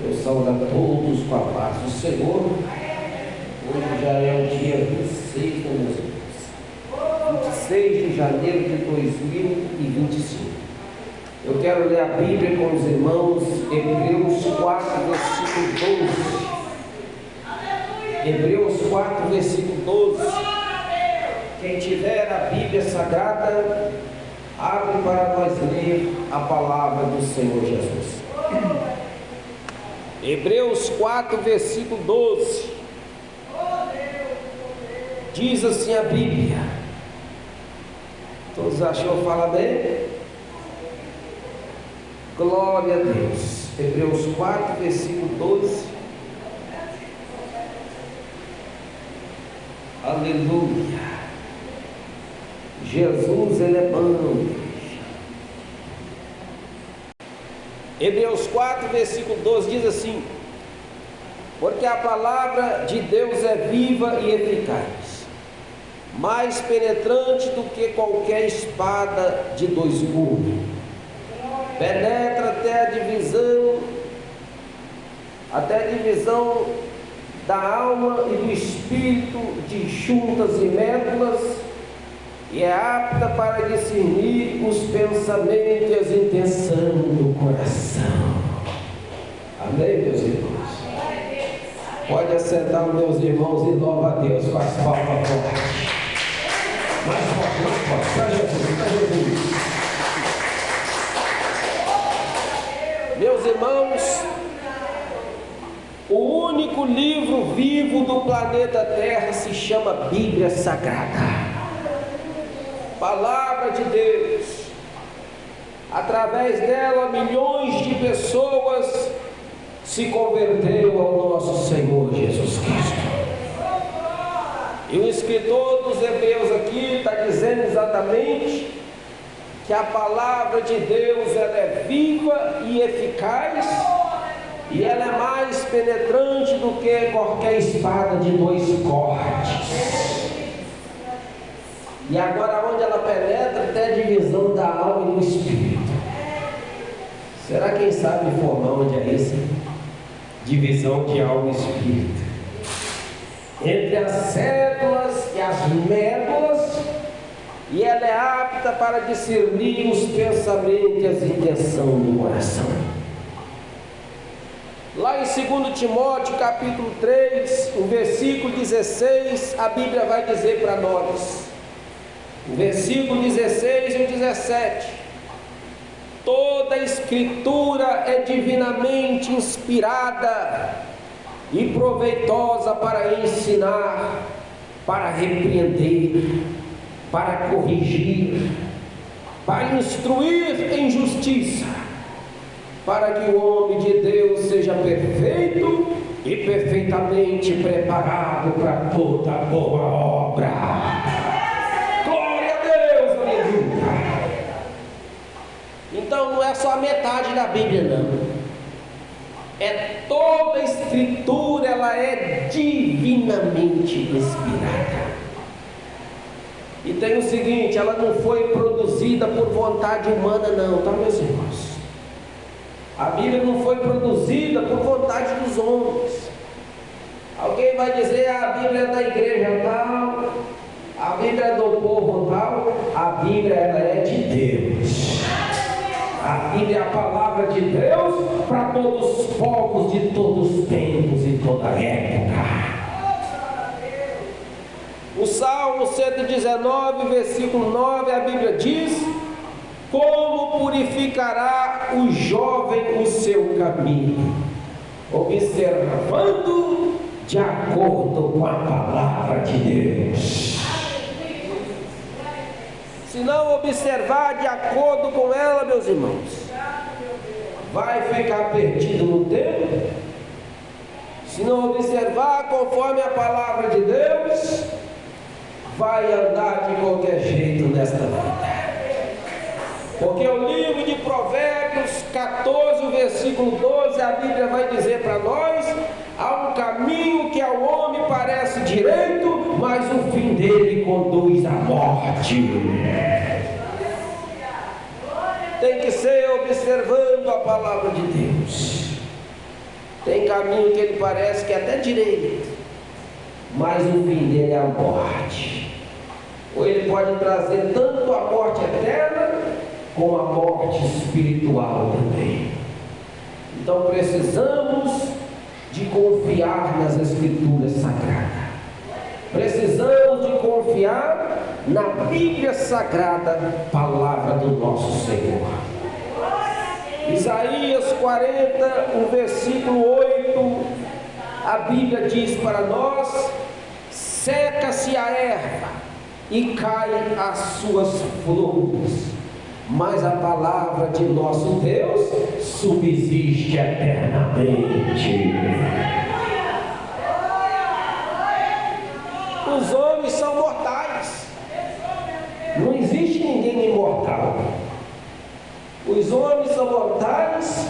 Eu saúdo a todos com a paz do Senhor. Hoje já é o dia 26, meus irmãos. 26 de janeiro de 2025. Eu quero ler a Bíblia com os irmãos, Hebreus 4, versículo 12. Hebreus 4, versículo 12. Quem tiver a Bíblia Sagrada, abre para nós ler a palavra do Senhor Jesus. Hebreus 4, versículo 12. Diz assim a Bíblia. Todos achou fala bem? Glória a Deus. Hebreus 4, versículo 12. Aleluia. Jesus, Ele é bom. Hebreus 4, versículo 12 diz assim: porque a palavra de Deus é viva e eficaz, mais penetrante do que qualquer espada de dois gumes, penetra até a divisão da alma e do espírito, de juntas e médulas, e é apta para discernir os pensamentos e as intenções do coração. Amém, meus irmãos? Pode assentar, meus irmãos, e louva a Deus com as palmas fortes. Mais forte, para Jesus, para Jesus. Meus irmãos, o único livro vivo do planeta Terra se chama Bíblia Sagrada. Palavra de Deus. Através dela, milhões de pessoas se converteram ao nosso Senhor Jesus Cristo. E o escritor dos Hebreus aqui está dizendo exatamente que a palavra de Deus ela é viva e eficaz, e ela é mais penetrante do que qualquer espada de dois cortes. E agora onde ela penetra até a divisão da alma e do espírito. Será quem sabe informar onde é essa divisão de alma e espírito? Entre as células e as médulas, e ela é apta para discernir os pensamentos e as intenções do coração. Lá em 2 Timóteo capítulo 3, o versículo 16, a Bíblia vai dizer para nós, o versículo 16 e o 17: toda a escritura é divinamente inspirada e proveitosa para ensinar, para repreender, para corrigir, para instruir em justiça, para que o homem de Deus seja perfeito e perfeitamente preparado para toda boa obra. Então não é só a metade da Bíblia, não. É toda a escritura, ela é divinamente inspirada. E tem o seguinte, ela não foi produzida por vontade humana, não, tá, meus irmãos? A Bíblia não foi produzida por vontade dos homens. Alguém vai dizer, a Bíblia é da igreja tal, a Bíblia é do povo tal. A Bíblia ela é de Deus. A Bíblia é a palavra de Deus para todos os povos de todos os tempos e toda época. O Salmo 119, versículo 9, a Bíblia diz: como purificará o jovem o seu caminho, observando de acordo com a palavra de Deus. Se não observar de acordo com ela, meus irmãos, vai ficar perdido no tempo. Se não observar conforme a palavra de Deus, vai andar de qualquer jeito nesta vida. Porque o livro de Provérbios 14, versículo 12, a Bíblia vai dizer para nós: há um caminho que ao homem parece direito, mas o fim dele conduz à morte. Tem que ser observando a palavra de Deus. caminho que ele parece que é até direito, mas o fim dele é a morte. Ou ele pode trazer tanto a morte eterna, como a morte espiritual também. Então precisamos de confiar nas Escrituras Sagradas. Precisamos de confiar na Bíblia Sagrada, palavra do nosso Senhor. Isaías 40, o versículo 8, a Bíblia diz para nós: seca-se a erva e caem as suas flores, mas a palavra de nosso Deus subsiste eternamente. Os homens são mortais, não existe ninguém imortal. Os homens são mortais,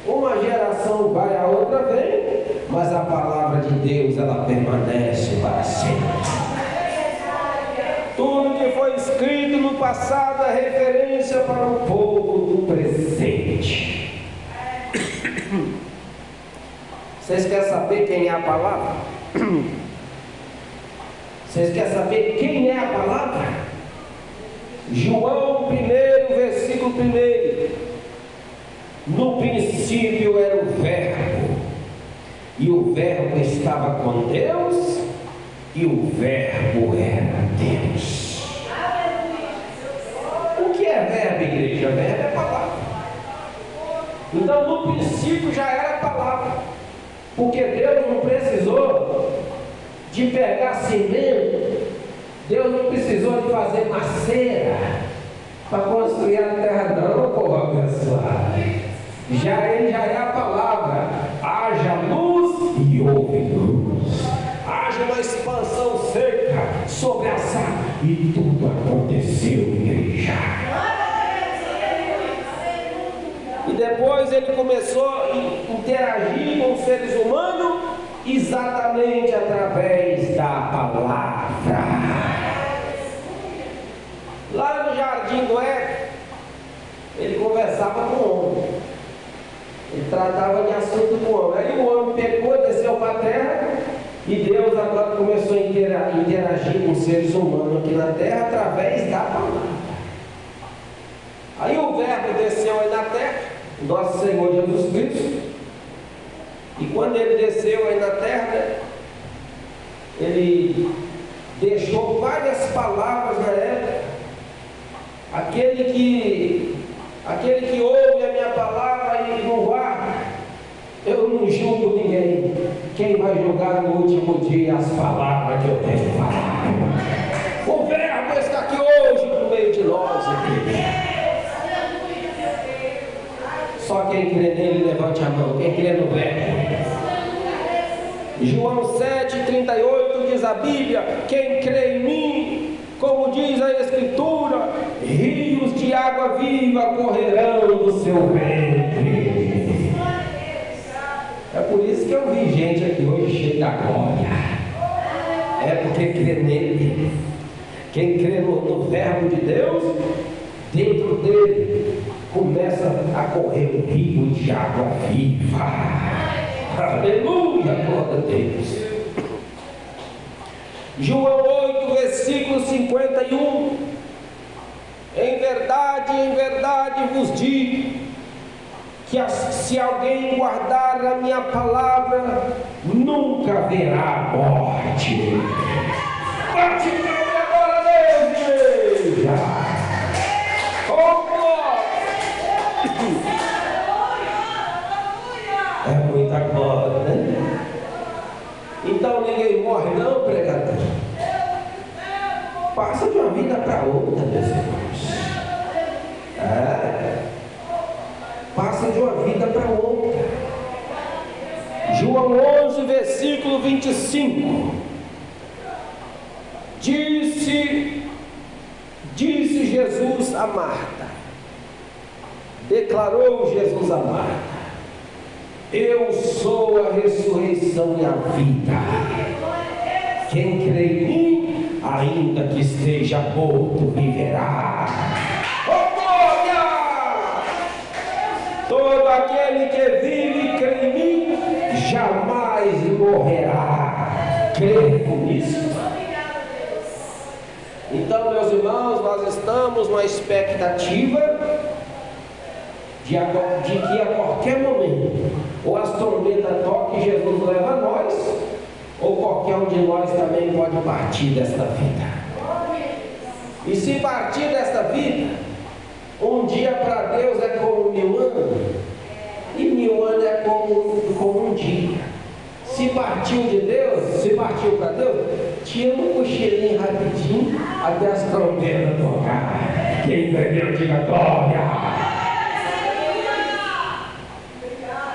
uma geração vai, a outra vem, mas a palavra de Deus, ela permanece para sempre. Tudo que foi escrito no passado é referência para o povo do presente. Vocês querem saber quem é a palavra? Vocês querem saber quem é a palavra? João 1, versículo 1. No princípio era o Verbo, e o Verbo estava com Deus, e o Verbo era Deus. O que é verbo, igreja? Verbo é palavra. Então no princípio já era a palavra, porque Deus não precisou de pegar cimento, Deus não precisou de fazer maceira para construir a terra, não, povo abençoado. Ele já é a palavra. Haja luz e houve luz. Haja uma expansão seca sobre a água, e tudo aconteceu, igreja. E depois ele começou a interagir com os seres humanos exatamente através da palavra. Lá no jardim do Éden, ele conversava com o homem, ele tratava de assunto com o homem. Aí o homem pecou, desceu para a terra, e Deus agora começou a interagir com os seres humanos aqui na terra através da palavra. Aí o Verbo desceu aí na terra, nosso Senhor Jesus Cristo. E quando ele desceu aí na terra, ele deixou várias palavras na época. Aquele que ouve a minha palavra e não guarda, eu não julgo ninguém. Quem vai julgar no último dia as palavras que eu tenho falado? O Verbo está aqui hoje no meio de nós, aqui. Só quem crê nele, levante a mão. Quem crê no Verbo? João 7,38 diz a Bíblia: quem crê em mim, como diz a Escritura, rios de água viva correrão do seu ventre. É por isso que eu vi gente aqui hoje cheia da glória. É porque crê nele. Quem crê no Verbo de Deus, dentro dele começa a correr um rio de água viva. Aleluia, glória a Deus. João 8, versículo 51. Em verdade vos digo, que se alguém guardar a minha palavra, nunca verá morte. Bate agora a Deus, igreja. Oh, glória. É muita glória, né? Então ninguém morre não, pregador. Passa de uma vida para outra, meus irmãos. Passa de uma vida para outra. João 11, versículo 25. Disse Jesus a Marta. Declarou Jesus a Marta: eu sou a ressurreição e a vida. Quem crê em mim, ainda que esteja morto, viverá. Oh, glória! Todo aquele que vive e crê em mim, jamais correrá. Creio nisso. Então, meus irmãos, nós estamos numa expectativa de que a qualquer momento, ou as trombetas toquem e Jesus leva a nós, ou qualquer um de nós também pode partir desta vida. E se partir desta vida, um dia para Deus é como 1000 anos, e 1000 anos é como um dia. Se partiu de Deus, se partiu para Deus, tira um cochilinho rapidinho até as trombetas tocar. Quem entendeu, diga glória.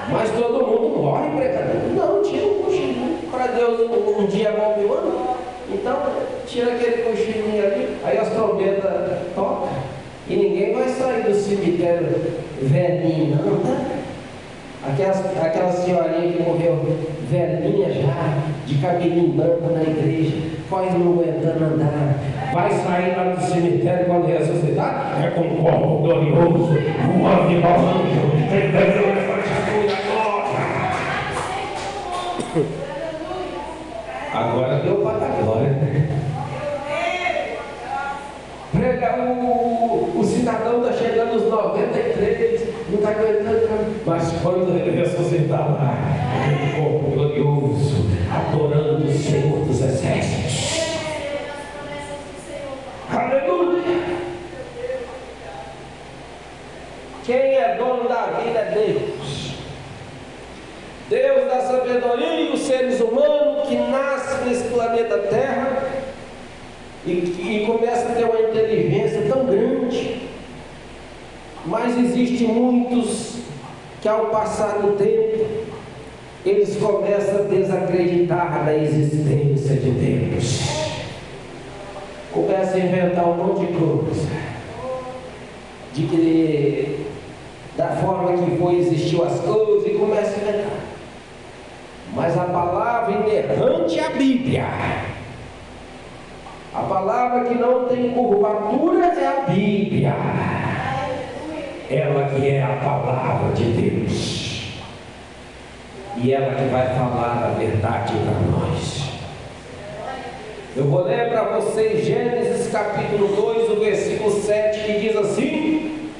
Mas todo mundo morre, pregador. Não, tira um cochilinho. Para Deus um dia é bom 1000 anos. Então, tira aquele cochilinho ali, aí as trombetas tocam. E ninguém vai sair do cemitério velhinho, não, tá? Aquela senhorinha que morreu velhinha já, de cabelinho branco na igreja, quase não aguentando andar, vai sair lá do cemitério quando ressuscitar, é com um corpo glorioso, voando igual anjo, entendeu? Agora deu para dar glória. O cidadão está chegando aos 93, não está aguentando, mas quando ele ressuscitar lá, aquele corpo glorioso, adorando o Senhor dos Exércitos. Aleluia! Quem é dono da vida é Deus. Deus dá sabedoria aos seres humanos que nascem nesse planeta Terra e começa a ter uma inteligência tão grande. Mas existem muitos que, ao passar do tempo, eles começam a desacreditar da existência de Deus. Começam a inventar um monte de coisa, de que da forma que foi, existiu as coisas, e começam a inventar. Mas a palavra inerrante é a Bíblia. A palavra que não tem curvatura é a Bíblia. Ela que é a palavra de Deus. E ela que vai falar a verdade para nós. Eu vou ler para vocês Gênesis capítulo 2, o versículo 7, que diz assim: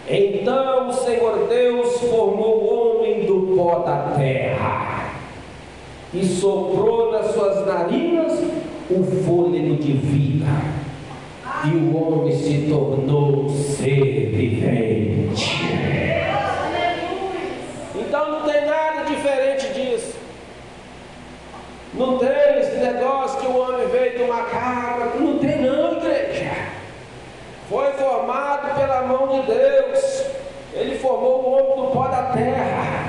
Então o Senhor Deus formou o homem do pó da terra e soprou nas suas narinas o fôlego de vida, e o homem se tornou ser vivente. Então não tem nada diferente disso. Não tem esse negócio que o homem veio de uma cabra. Não tem não, igreja. Foi formado pela mão de Deus. Ele formou o homem do pó da terra,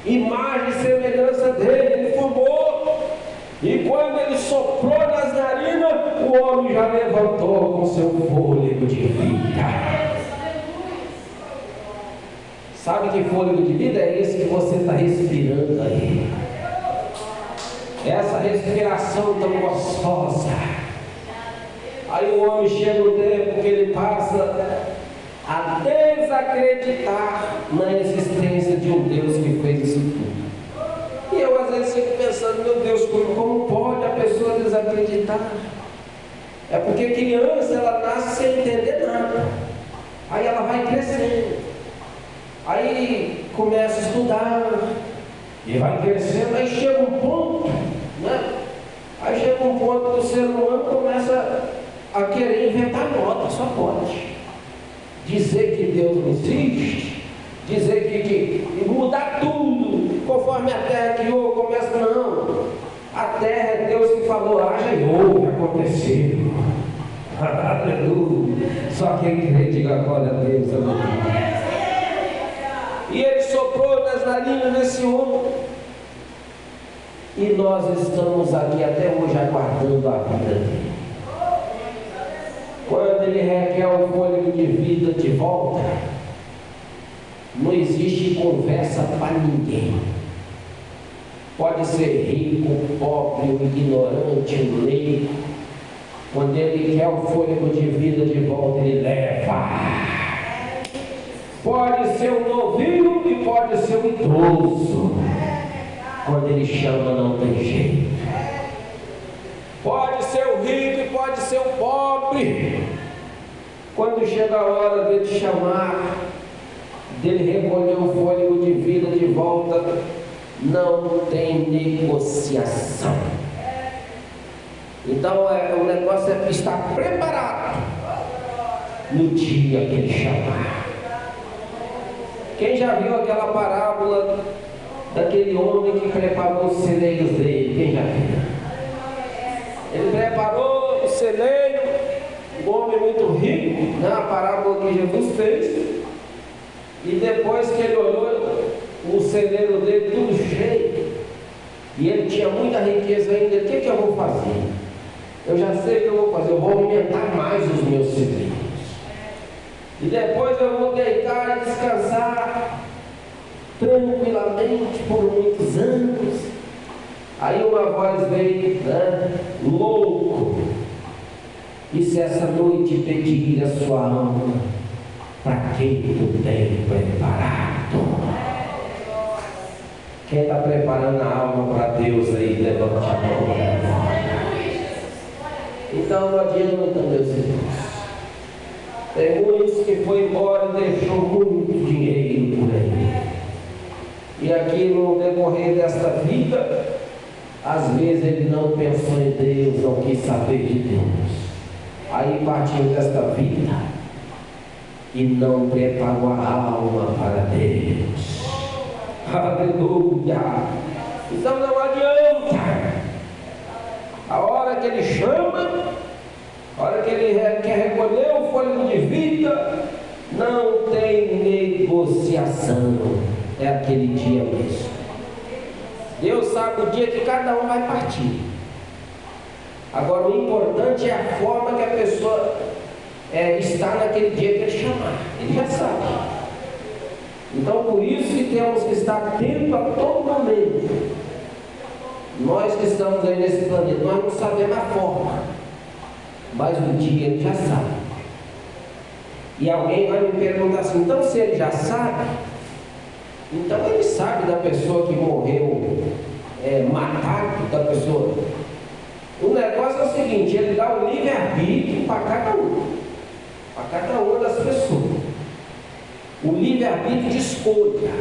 imagem e semelhança dele. Ele formou. E quando ele soprou nas narinas, o homem já levantou com seu fôlego de vida. Sabe que fôlego de vida é esse que você está respirando aí? Essa respiração tão gostosa. Aí o homem chega no tempo que ele passa a desacreditar na existência de um Deus que fez isso tudo. E eu às vezes fico pensando, meu Deus, como pode a pessoa desacreditar? É porque criança, ela nasce sem entender nada. Aí ela vai crescendo. Aí começa a estudar. E vai crescendo, aí chega um ponto, né? Aí chega um ponto que o ser humano começa a querer inventar moda, só pode. Dizer que Deus não existe, dizer que mudar tudo, conforme a terra criou, começa, não. A terra é Deus que falou, haja e houve, aconteceu. Aleluia. Só quem crê, diga glória a Deus, aleluia. E ele soprou nas narinas desse homem. E nós estamos aqui até hoje aguardando a vida dele. Quando ele requer o fôlego de vida de volta, não existe conversa para ninguém. Pode ser rico, pobre, ignorante, leigo. Quando ele quer o fôlego de vida de volta, ele leva. Pode ser um novinho e pode ser um idoso. Quando Ele chama, não tem jeito. Pode ser o rico e pode ser o pobre. Quando chega a hora dele chamar, dele recolher o fôlego de vida de volta, não tem negociação. Então o negócio é estar preparado no dia que Ele chamar. Quem já viu aquela parábola daquele homem que preparou os celeiros dele? Quem já viu? Ele preparou o celeiro, um homem muito rico, né? A parábola que Jesus fez. E depois que ele olhou o celeiro dele tudo cheio, e ele tinha muita riqueza ainda, o que eu vou fazer? Eu já sei o que eu vou fazer, eu vou aumentar mais os meus celeiros. E depois eu vou deitar e descansar tranquilamente por muitos anos. Aí uma voz veio, né? Louco, e se essa noite pedir a sua alma, para quem tu tem preparado? Quem está preparando a alma para Deus aí, levante a mão. Então não adianta, meus irmãos. Tem muitos que foi embora e deixou muito dinheiro por aí. E aqui no decorrer desta vida, às vezes ele não pensou em Deus, não quis saber de Deus. Aí partiu desta vida e não preparou a alma para Deus. Aleluia! Então não adianta. A hora que Ele chama, a hora que Ele quer recolher o fôlego de vida, não tem negociação. É aquele dia mesmo. Deus sabe o dia que cada um vai partir. Agora o importante é a forma que a pessoa está naquele dia que Ele chamar. Ele já sabe. Então por isso que temos que estar atentos a todo momento. Nós que estamos aí nesse planeta, nós não sabemos a forma, mas o dia Ele já sabe. E alguém vai me perguntar assim, então se Ele já sabe, então Ele sabe da pessoa que morreu, matado da pessoa. O negócio é o seguinte, Ele dá o livre-arbítrio para cada uma das pessoas. O livre-arbítrio de escolha.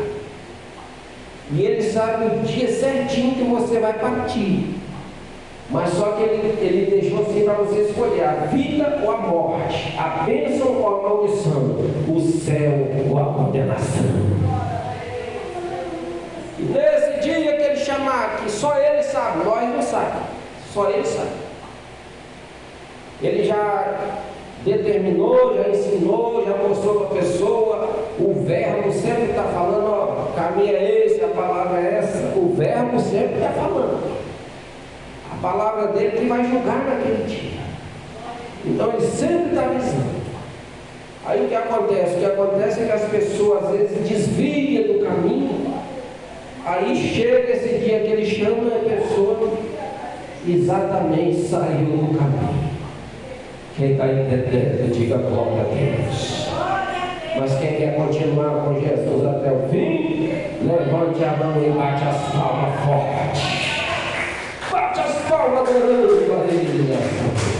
E Ele sabe o dia certinho que você vai partir. Mas só que Ele deixou assim para você escolher a vida ou a morte, a bênção ou a maldição, o céu ou a condenação. E nesse dia que Ele chamar, que só Ele sabe, nós não sabemos, só Ele sabe. Ele já determinou, já ensinou, já mostrou para a pessoa. O verbo sempre está falando, ó, o caminho é esse, a palavra é essa. O verbo sempre está falando. A palavra dele que vai julgar naquele dia. Então Ele sempre está avisando. Aí o que acontece? O que acontece é que as pessoas às vezes desviam do caminho. Aí chega esse dia que Ele chama, a pessoa exatamente saiu do caminho. Quem está entendendo, diga glória a Deus. Mas quem quer continuar com Jesus até o fim, levante a mão e bate as palmas forte. Bate as palmas adorando a Ele.